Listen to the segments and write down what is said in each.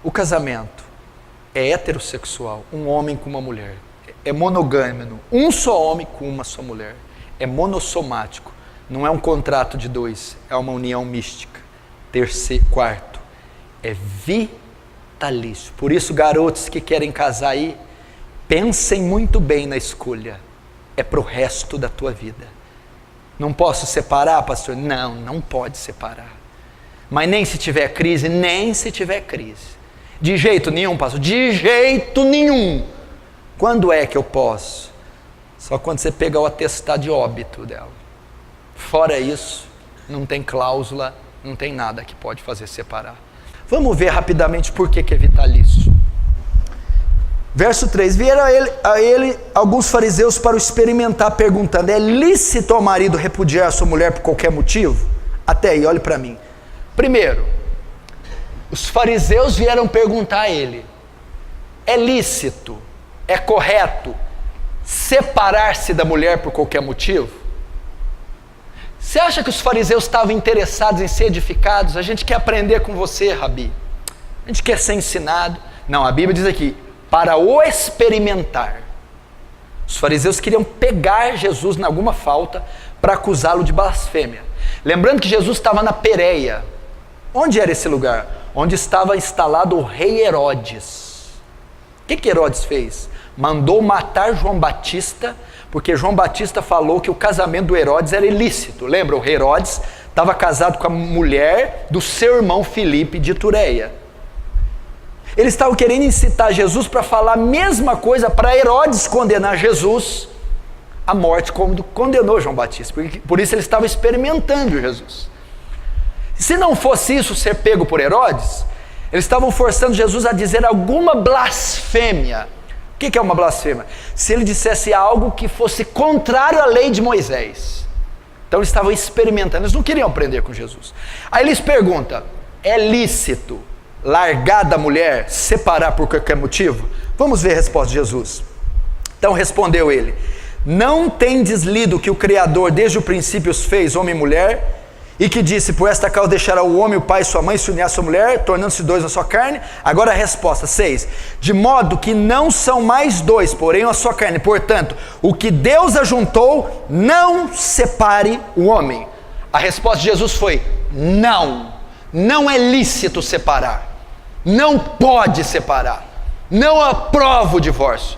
O casamento é heterossexual, um homem com uma mulher. É monogâmico, um só homem com uma só mulher. É monossomático, não é um contrato de dois, é uma união mística. Quarto, é vitalício. Por isso, garotos que querem casar aí, pensem muito bem na escolha. É para o resto da tua vida. Não posso separar, pastor? Não, não pode separar. Mas nem se tiver crise, nem se tiver crise. De jeito nenhum, pastor? De jeito nenhum. Quando é que eu posso? Só quando você pegar o atestado de óbito dela. Fora isso, não tem cláusula, não tem nada que pode fazer separar. Vamos ver rapidamente por que é vitalício. Verso 3, vieram a ele alguns fariseus para o experimentar, perguntando, é lícito ao marido repudiar a sua mulher por qualquer motivo? Até aí, olhe para mim. Primeiro, os fariseus vieram perguntar a ele, é lícito, é correto separar-se da mulher por qualquer motivo? Você acha que os fariseus estavam interessados em ser edificados? A gente quer aprender com você, Rabi. A gente quer ser ensinado. Não, a Bíblia diz aqui, para o experimentar. Os fariseus queriam pegar Jesus em alguma falta para acusá-lo de blasfêmia. Lembrando que Jesus estava na Pérea. Onde era esse lugar? Onde estava instalado o rei Herodes. O que Herodes fez? Mandou matar João Batista, porque João Batista falou que o casamento do Herodes era ilícito. Lembra? O Herodes estava casado com a mulher do seu irmão Filipe de Itureia. Eles estavam querendo incitar Jesus para falar a mesma coisa para Herodes condenar Jesus à morte, como condenou João Batista. Por isso eles estavam experimentando Jesus. Se não fosse isso ser pego por Herodes, eles estavam forçando Jesus a dizer alguma blasfêmia. O que é uma blasfêmia? Se ele dissesse algo que fosse contrário à lei de Moisés. Então eles estavam experimentando, eles não queriam aprender com Jesus. Aí eles perguntam, é lícito largar da mulher, separar por qualquer motivo? Vamos ver a resposta de Jesus. Então respondeu ele, não tendes lido que o Criador desde o princípio os fez homem e mulher, e que disse, por esta causa deixará o homem, o pai e sua mãe, se unir à sua mulher, tornando-se dois na sua carne? Agora a resposta, 6, de modo que não são mais dois, porém a sua carne, portanto, o que Deus ajuntou, não separe o homem. A resposta de Jesus foi, não é lícito separar, não pode separar, não aprova o divórcio.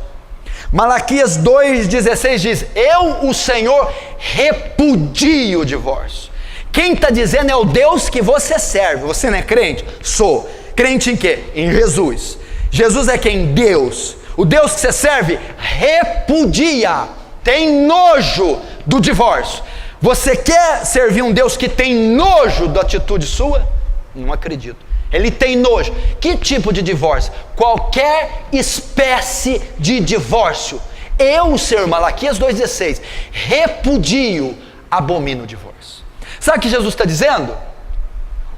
Malaquias 2,16 diz, eu, o Senhor, repudio o divórcio. Quem está dizendo é o Deus que você serve. Você não é crente? Sou. Crente em quê? Em Jesus. Jesus é quem? Deus. O Deus que você serve repudia, tem nojo do divórcio. Você quer servir um Deus que tem nojo da atitude sua? Não acredito. Ele tem nojo. Que tipo de divórcio? Qualquer espécie de divórcio. Eu, Senhor, Malaquias 2,16, repudio, abomino o divórcio. Sabe o que Jesus está dizendo?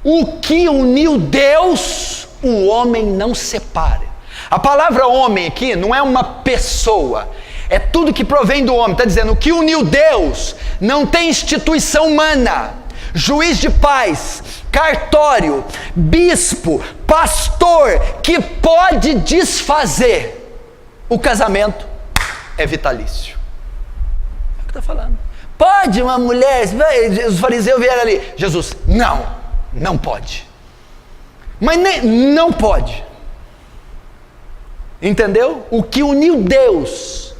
O que uniu Deus, o homem não separa. A palavra homem aqui não é uma pessoa, é tudo que provém do homem. Está dizendo, o que uniu Deus não tem instituição humana, juiz de paz, cartório, bispo, pastor, que pode desfazer. O casamento é vitalício. É o que está falando. Pode uma mulher, os fariseus vieram ali, Jesus, não pode. Mas não pode. Entendeu? O que uniu Deus.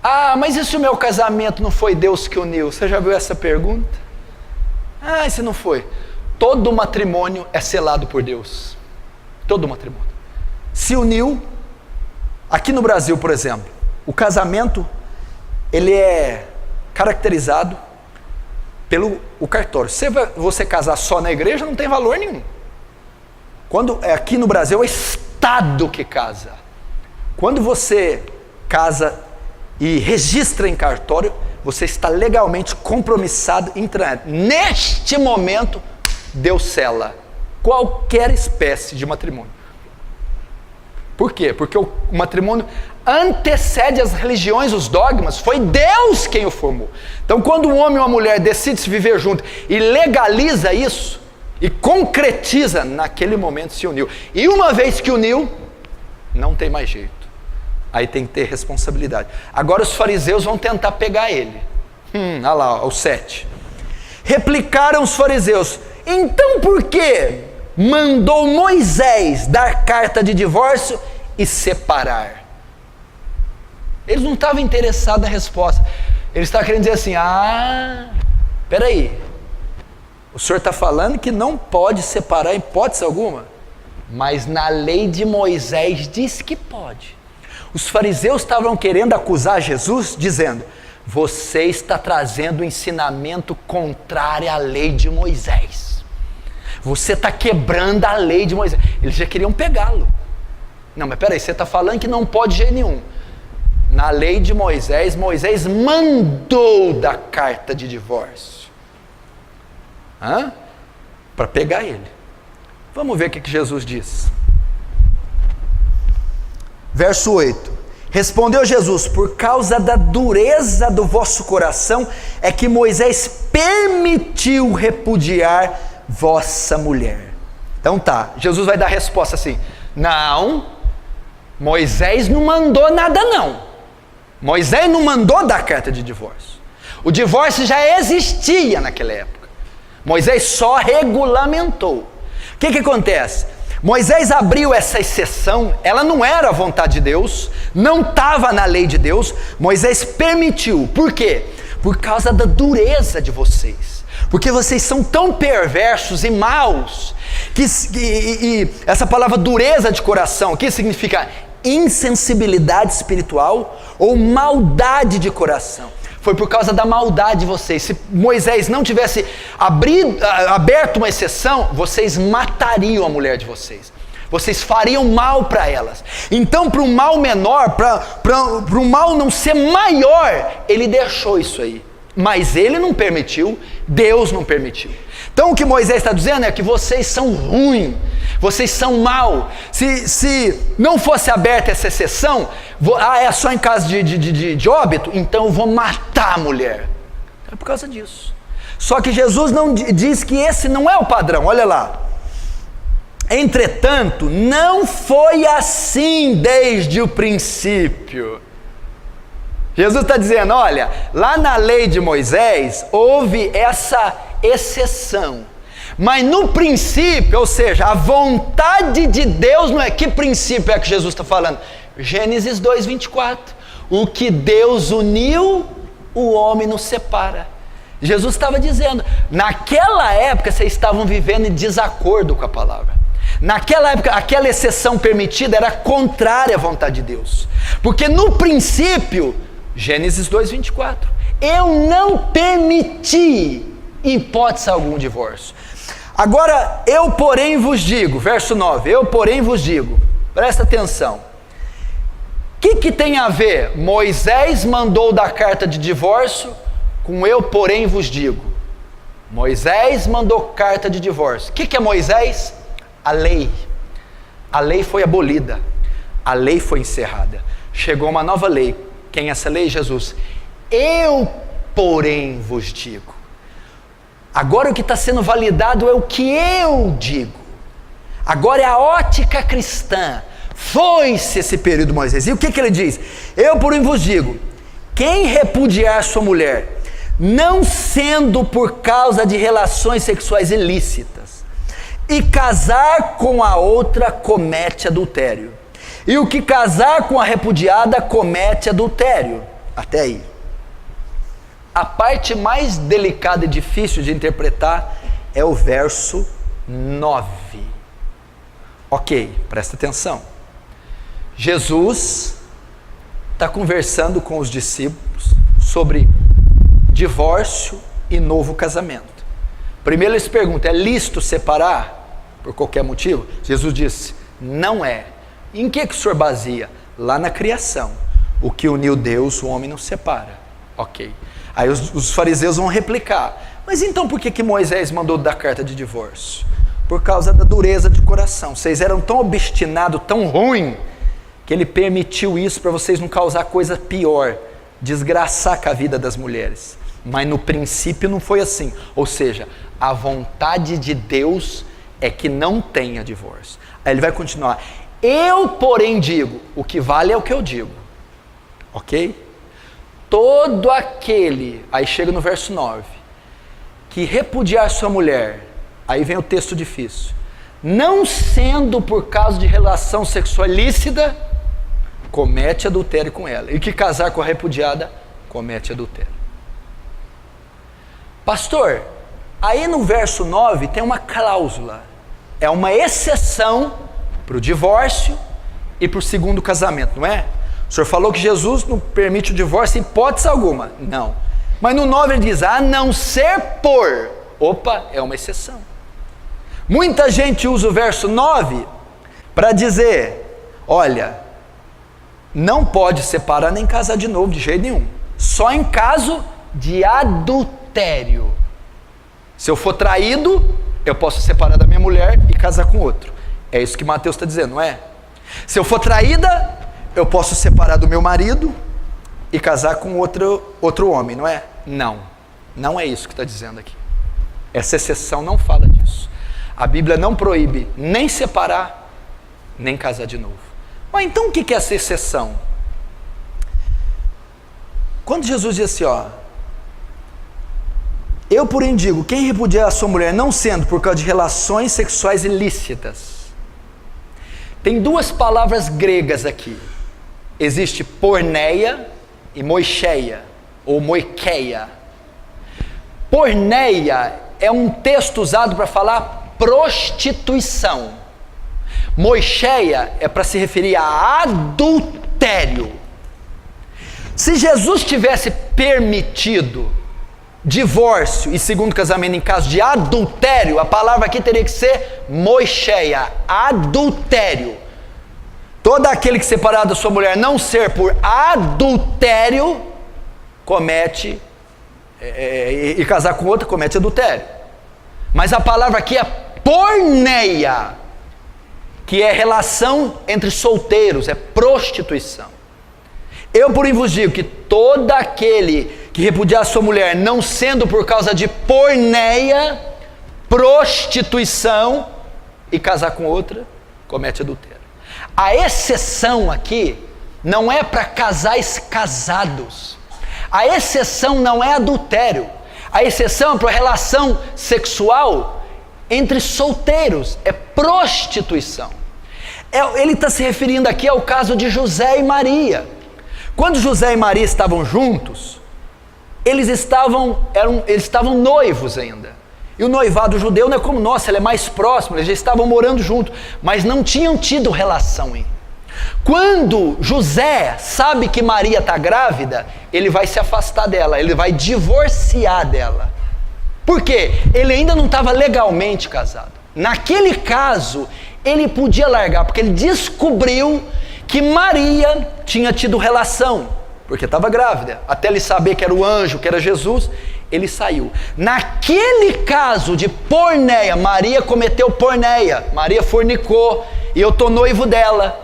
Ah, mas e se o meu casamento não foi Deus que uniu? Você já viu essa pergunta? Ah, e se não foi? Todo matrimônio é selado por Deus. Todo matrimônio. Se uniu, aqui no Brasil, por exemplo, o casamento, ele é caracterizado pelo cartório. Se você casar só na igreja, não tem valor nenhum. Quando aqui no Brasil é o Estado que casa. Quando você casa e registra em cartório, você está legalmente compromissado em trânsito. Neste momento, Deus sela qualquer espécie de matrimônio. Por quê? Porque o matrimônio antecede as religiões, os dogmas, foi Deus quem o formou. Então quando um homem e uma mulher decidem se viver juntos e legaliza isso, E concretiza, naquele momento se uniu. E uma vez que uniu, não tem mais jeito. Aí tem que ter responsabilidade. Agora os fariseus vão tentar pegar ele. Olha lá, o 7. Replicaram os fariseus: então por que mandou Moisés dar carta de divórcio e separar? Eles não estavam interessados na resposta. Eles estavam querendo dizer assim: peraí, o senhor está falando que não pode separar em hipótese alguma, mas na lei de Moisés diz que pode. Os fariseus estavam querendo acusar Jesus, dizendo: você está trazendo um ensinamento contrário à lei de Moisés. Você está quebrando a lei de Moisés. Eles já queriam pegá-lo. Não, mas peraí, você está falando que não pode de jeito nenhum. Na lei de Moisés, Moisés mandou da carta de divórcio. Para pegar ele. Vamos ver o que Jesus diz. Verso 8. Respondeu Jesus: por causa da dureza do vosso coração é que Moisés permitiu repudiar vossa mulher. Então tá, Jesus vai dar a resposta assim: não, Moisés não mandou nada não. Moisés não mandou dar carta de divórcio. O divórcio já existia naquela época. Moisés só regulamentou. O que acontece? Moisés abriu essa exceção, ela não era a vontade de Deus, não estava na lei de Deus, Moisés permitiu. Por quê? Por causa da dureza de vocês. Porque vocês são tão perversos e maus, e essa palavra dureza de coração, que significa insensibilidade espiritual ou maldade de coração. Foi por causa da maldade de vocês. Se Moisés não tivesse aberto uma exceção, vocês matariam a mulher de vocês. Vocês fariam mal para elas. Então, para o mal menor, para o mal não ser maior, ele deixou isso aí. Mas ele não permitiu, Deus não permitiu. Então o que Moisés está dizendo é que vocês são ruins, vocês são mal. Se não fosse aberta essa exceção, é só em caso de óbito, então eu vou matar a mulher. É por causa disso. Só que Jesus não diz que esse não é o padrão, olha lá. Entretanto, não foi assim desde o princípio. Jesus está dizendo: olha, lá na lei de Moisés houve essa exceção, mas no princípio, ou seja, a vontade de Deus não é. Que princípio é que Jesus está falando? Gênesis 2:24. O que Deus uniu, o homem não separa. Jesus estava dizendo, naquela época vocês estavam vivendo em desacordo com a palavra. Naquela época, aquela exceção permitida era contrária à vontade de Deus, porque no princípio, Gênesis 2:24, eu não permiti em hipótese algum divórcio. Agora, eu porém vos digo, verso 9, eu porém vos digo, presta atenção, o que tem a ver Moisés mandou dar carta de divórcio com eu porém vos digo? Moisés mandou carta de divórcio. O que é Moisés? A lei foi abolida, a lei foi encerrada, chegou uma nova lei. Quem é essa lei? Jesus. Eu porém vos digo. Agora o que está sendo validado é o que eu digo. Agora é a ótica cristã. Foi-se esse período de Moisés. E o que ele diz? Eu porém vos digo, quem repudiar sua mulher, não sendo por causa de relações sexuais ilícitas, e casar com a outra, comete adultério. E o que casar com a repudiada, comete adultério. Até aí. A parte mais delicada e difícil de interpretar é o verso 9. Ok, presta atenção. Jesus está conversando com os discípulos sobre divórcio e novo casamento. Primeiro eles perguntam, é lícito separar por qualquer motivo? Jesus disse, não é. Em que o senhor baseia? Lá na criação. O que uniu Deus, o homem não separa. Ok. Aí os fariseus vão replicar, mas então por que Moisés mandou dar carta de divórcio? Por causa da dureza de coração. Vocês eram tão obstinados, tão ruim, que ele permitiu isso para vocês não causar coisa pior, desgraçar com a vida das mulheres. Mas no princípio não foi assim. Ou seja, a vontade de Deus é que não tenha divórcio. Aí ele vai continuar. Eu, porém, digo, o que vale é o que eu digo. Ok? Todo aquele, aí chega no verso 9, que repudiar sua mulher, aí vem o texto difícil, não sendo por causa de relação sexual ilícita, comete adultério com ela. E que casar com a repudiada, comete adultério. Pastor, aí no verso 9 tem uma cláusula. É uma exceção para o divórcio e para o segundo casamento, não é? O senhor falou que Jesus não permite o divórcio em hipótese alguma. Não. Mas no 9 ele diz, a não ser por. Opa, é uma exceção. Muita gente usa o verso 9 para dizer, olha, não pode separar nem casar de novo de jeito nenhum. Só em caso de adultério. Se eu for traído, eu posso separar da minha mulher e casar com outro. É isso que Mateus está dizendo, não é? Se eu for traída, eu posso separar do meu marido e casar com outro homem, não é? Não, não é isso que está dizendo aqui. Essa exceção não fala disso. A Bíblia não proíbe nem separar, nem casar de novo. Mas então o que é essa exceção? Quando Jesus diz assim, ó, eu porém digo, quem repudiar a sua mulher não sendo por causa de relações sexuais ilícitas. Tem duas palavras gregas aqui. Existe porneia e moicheia, ou moikeia. Porneia é um texto usado para falar prostituição. Moicheia é para se referir a adultério. Se Jesus tivesse permitido divórcio e segundo casamento em caso de adultério, a palavra aqui teria que ser moicheia, adultério. Todo aquele que separar da sua mulher não ser por adultério, comete, e casar com outra, comete adultério. Mas a palavra aqui é porneia, que é relação entre solteiros, é prostituição. Eu, porém, vos digo que todo aquele que repudiar a sua mulher, não sendo por causa de porneia, prostituição, e casar com outra, comete adultério. A exceção aqui não é para casais casados. A exceção não é adultério. A exceção é para relação sexual entre solteiros, é prostituição. Ele está se referindo aqui ao caso de José e Maria. Quando José e Maria estavam juntos, eles estavam noivos ainda. E o noivado judeu não é como nosso, ele é mais próximo, eles já estavam morando juntos, mas não tinham tido relação ainda. Quando José sabe que Maria está grávida, ele vai se afastar dela, ele vai divorciar dela. Por quê? Ele ainda não estava legalmente casado. Naquele caso, ele podia largar, porque ele descobriu que Maria tinha tido relação, porque estava grávida. Até ele saber que era o anjo, que era Jesus, ele saiu. Naquele caso de porneia, Maria cometeu porneia, Maria fornicou, e eu estou noivo dela,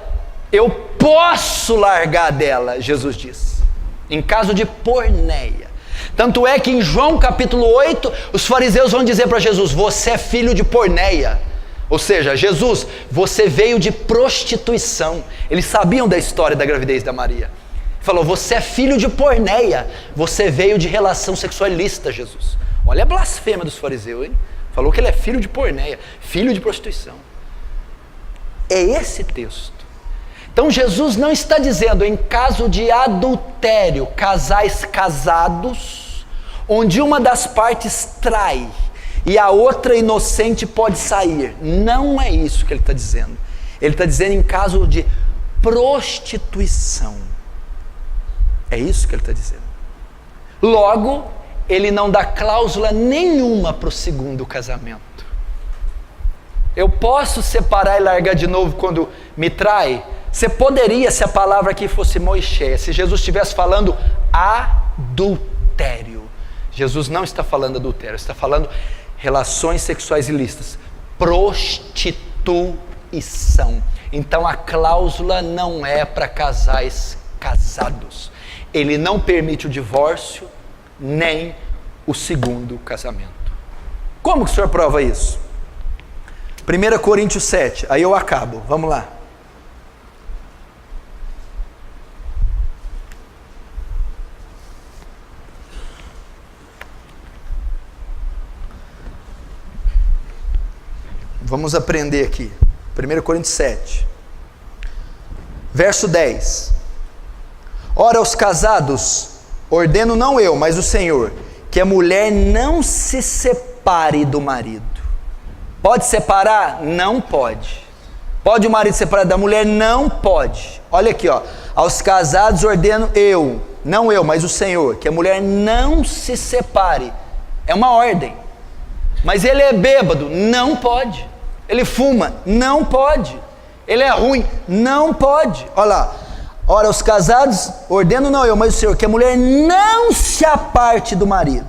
eu posso largar dela, Jesus disse, em caso de porneia. Tanto é que em João capítulo 8, os fariseus vão dizer para Jesus, você é filho de porneia. Ou seja, Jesus, você veio de prostituição. Eles sabiam da história da gravidez da Maria. Falou, você é filho de porneia, você veio de relação sexual ilícita, Jesus. Olha a blasfêmia dos fariseus, hein? Falou que ele é filho de porneia, filho de prostituição. É esse texto. Então Jesus não está dizendo em caso de adultério, casais casados, onde uma das partes trai e a outra inocente pode sair. Não é isso que ele está dizendo. Ele está dizendo em caso de prostituição. É isso que ele está dizendo. Logo, ele não dá cláusula nenhuma para o segundo casamento. Eu posso separar e largar de novo quando me trai? Você poderia, se a palavra aqui fosse moicheia, se Jesus estivesse falando adultério. Jesus não está falando adultério, está falando relações sexuais ilícitas, prostituição. Então a cláusula não é para casais casados. Ele não permite o divórcio, nem o segundo casamento. Como que o senhor prova isso? 1 Coríntios 7, aí eu acabo, vamos lá. Vamos aprender aqui. 1 Coríntios 7, verso 10. Ora, aos casados, ordeno não eu, mas o Senhor, que a mulher não se separe do marido. Pode separar? Não pode. Pode o marido separar da mulher? Não pode. Olha aqui, ó. Aos casados ordeno eu, não eu, mas o Senhor, que a mulher não se separe. É uma ordem. Mas ele é bêbado? Não pode. Ele fuma? Não pode. Ele é ruim? Não pode. Olha lá. Ora, os casados, ordeno não eu, mas o Senhor, que a mulher não se aparte do marido.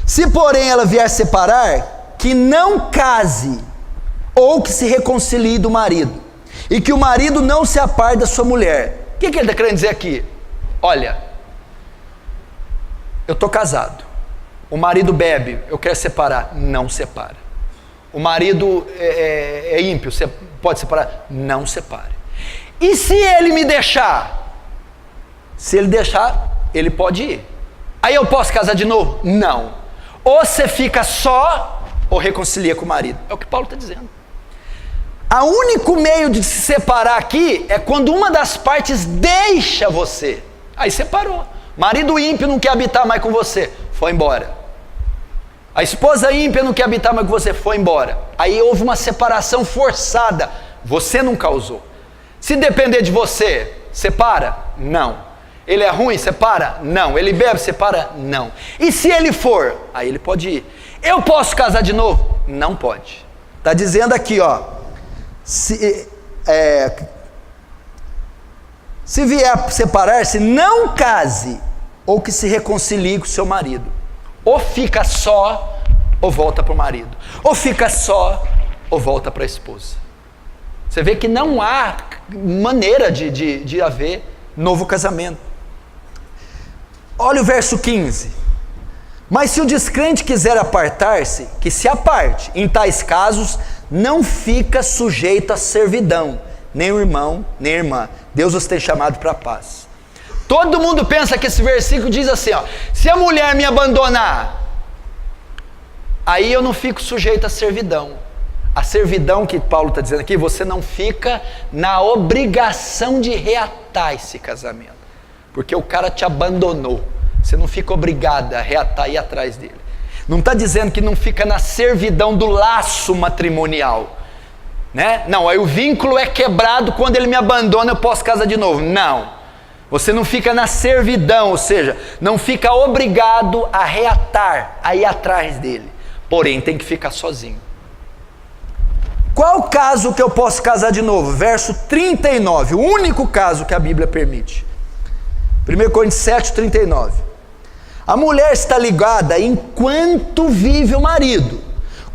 Se porém ela vier separar, que não case, ou que se reconcilie do marido, e que o marido não se aparte da sua mulher. O que ele está querendo dizer aqui? Olha, eu estou casado, o marido bebe, eu quero separar, não separa. O marido é ímpio, você pode separar? Não separe. E se ele me deixar? Se ele deixar, ele pode ir. Aí eu posso casar de novo? Não. Ou você fica só, ou reconcilia com o marido. É o que Paulo está dizendo. O único meio de se separar aqui é quando uma das partes deixa você. Aí separou. Marido ímpio não quer habitar mais com você, foi embora. A esposa ímpia não quer habitar mais com você, foi embora. Aí houve uma separação forçada, você não causou. Se depender de você, separa? Não. Ele é ruim? Separa? Não. Ele bebe? Separa? Não. E se ele for? Aí ele pode ir. Eu posso casar de novo? Não pode. Está dizendo aqui, ó. Se vier separar-se, não case, ou que se reconcilie com o seu marido. Ou fica só, ou volta para o marido. Ou fica só, ou volta para a esposa. Você vê que não há maneira de haver novo casamento. Olha o verso 15. Mas se o descrente quiser apartar-se, que se aparte. Em tais casos, não fica sujeito à servidão, nem o irmão, nem a irmã. Deus os tem chamado para a paz. Todo mundo pensa que esse versículo diz assim, ó, se a mulher me abandonar, aí eu não fico sujeito à servidão. A servidão que Paulo está dizendo aqui, você não fica na obrigação de reatar esse casamento, porque o cara te abandonou. Você não fica obrigado a reatar e ir atrás dele. Não está dizendo que não fica na servidão do laço matrimonial, né? Não, aí o vínculo é quebrado, quando ele me abandona eu posso casar de novo. Não. Você não fica na servidão, ou seja, não fica obrigado a reatar, a ir atrás dele. Porém, tem que ficar sozinho. Qual caso que eu posso casar de novo? Verso 39, o único caso que a Bíblia permite. 1 Coríntios 7, 39. A mulher está ligada enquanto vive o marido.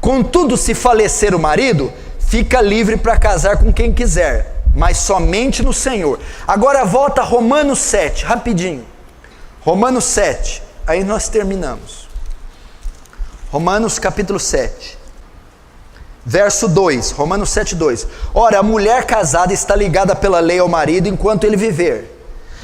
Contudo, se falecer o marido, fica livre para casar com quem quiser, mas somente no Senhor. Agora volta a Romanos 7, rapidinho. Romanos 7, aí nós terminamos. Romanos capítulo 7, verso 2, Romanos 7, 2. Ora, a mulher casada está ligada pela lei ao marido enquanto ele viver.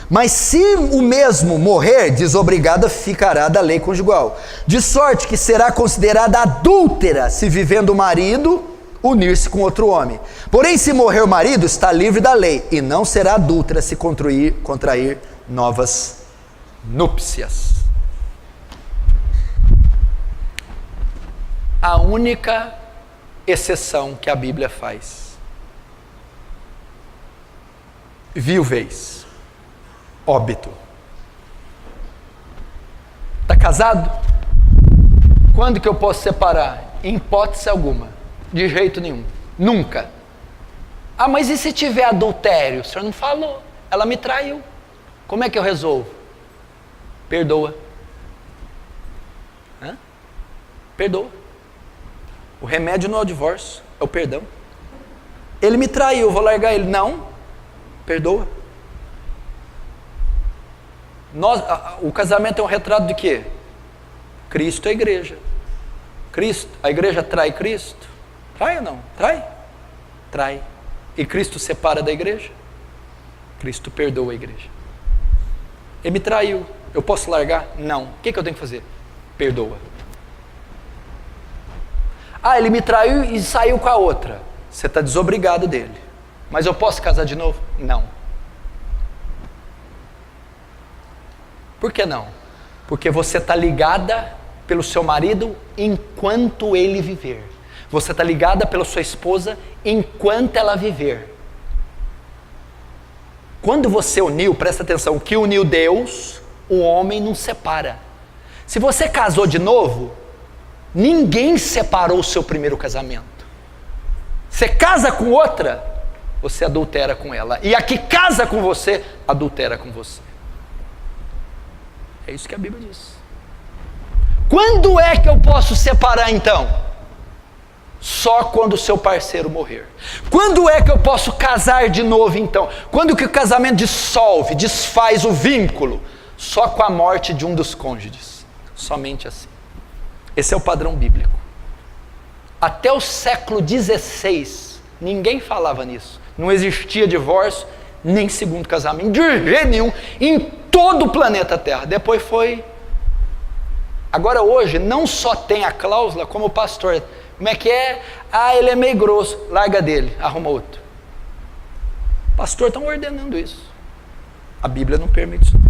Mas se o mesmo morrer, desobrigada ficará da lei conjugal. De sorte que será considerada adúltera se vivendo o marido unir-se com outro homem. Porém, se morrer o marido, está livre da lei, e não será adúltera se contrair novas núpcias. A única exceção que a Bíblia faz: viuvez, óbito. Está casado? Quando que eu posso separar? Em hipótese alguma, de jeito nenhum, nunca. Ah, mas e se tiver adultério? O senhor não falou, ela me traiu, como é que eu resolvo? Perdoa. Perdoa. O remédio não é o divórcio, é o perdão. Ele me traiu, vou largar ele. Não, perdoa. O casamento é um retrato de quê? Cristo é a igreja. A igreja trai Cristo? Trai ou não? Trai? Trai. E Cristo separa da igreja? Cristo perdoa a igreja. Ele me traiu, eu posso largar? Não. O que eu tenho que fazer? Perdoa. Ah, ele me traiu e saiu com a outra. Você está desobrigado dele. Mas eu posso casar de novo? Não. Por que não? Porque você está ligada pelo seu marido enquanto ele viver. Você está ligada pela sua esposa enquanto ela viver. Quando você uniu, presta atenção, o que uniu Deus, o homem não separa. Se você casou de novo, ninguém separou o seu primeiro casamento. Você casa com outra, você adultera com ela. E a que casa com você, adultera com você. É isso que a Bíblia diz. Quando é que eu posso separar então? Só quando o seu parceiro morrer. Quando é que eu posso casar de novo então? Quando que o casamento dissolve, desfaz o vínculo? Só com a morte de um dos cônjuges. Somente assim. Esse é o padrão bíblico. Até o século XVI, ninguém falava nisso. Não existia divórcio, nem segundo casamento, de jeito nenhum, em todo o planeta Terra. Depois foi... Agora hoje, não só tem a cláusula, como o pastor... Como é que é? Ah, ele é meio grosso, larga dele, arruma outro. Pastor, estão ordenando isso. A Bíblia não permite isso.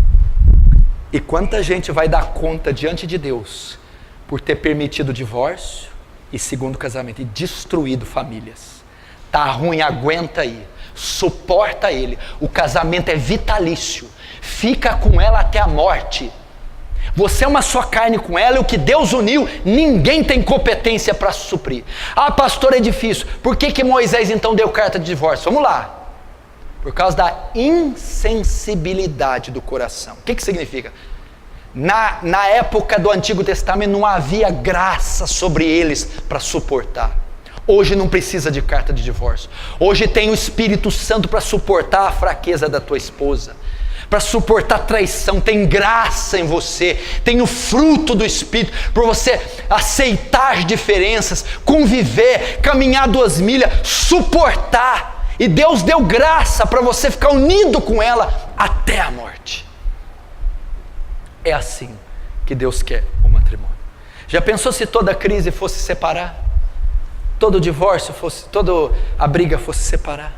E quanta gente vai dar conta diante de Deus por ter permitido o divórcio e segundo casamento e destruído famílias. Tá ruim, aguenta aí, suporta ele. O casamento é vitalício, fica com ela até a morte. Você é uma só carne com ela, e o que Deus uniu, ninguém tem competência para suprir. Ah, pastor, é difícil. Por que Moisés então deu carta de divórcio? Vamos lá. Por causa da insensibilidade do coração. O que significa? Na época do Antigo Testamento não havia graça sobre eles para suportar. Hoje não precisa de carta de divórcio. Hoje tem o Espírito Santo para suportar a fraqueza da tua esposa, para suportar traição. Tem graça em você, tem o fruto do Espírito, para você aceitar diferenças, conviver, caminhar 2 milhas, suportar. E Deus deu graça para você ficar unido com ela até a morte. É assim que Deus quer o matrimônio. Já pensou se toda crise fosse separar? Todo divórcio fosse, toda a briga fosse separar?